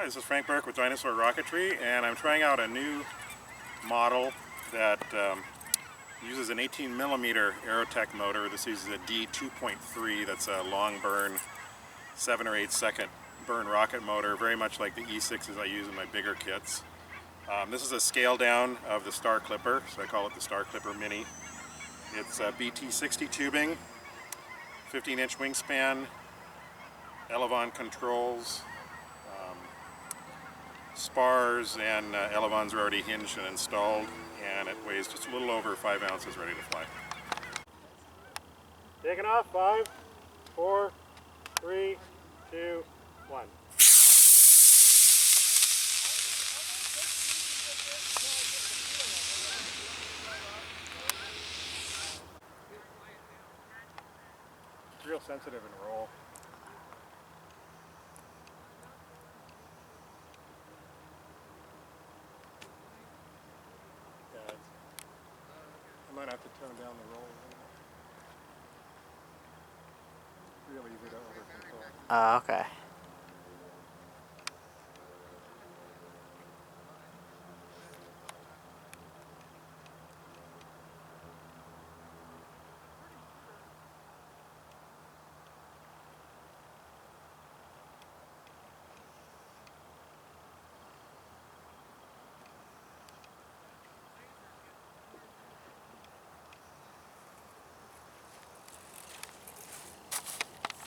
Hi, this is Frank Burke with Dynasoar Rocketry, and I'm trying out a new model that uses an 18mm Aerotech motor. This uses a D2.3, that's a long burn, 7 or 8 second burn rocket motor, very much like the E6s I use in my bigger kits. This is a scale down of the Star Clipper, so I call it the Star Clipper Mini. It's BT60 tubing, 15-inch wingspan, elevon controls, spars and elevons are already hinged and installed, and it weighs just a little over 5 ounces, ready to fly. Taking off, 5, 4, 3, 2, 1. It's real sensitive and roll. Yeah, I might have to tone down the roll a little bit. Real easy to over control. Okay.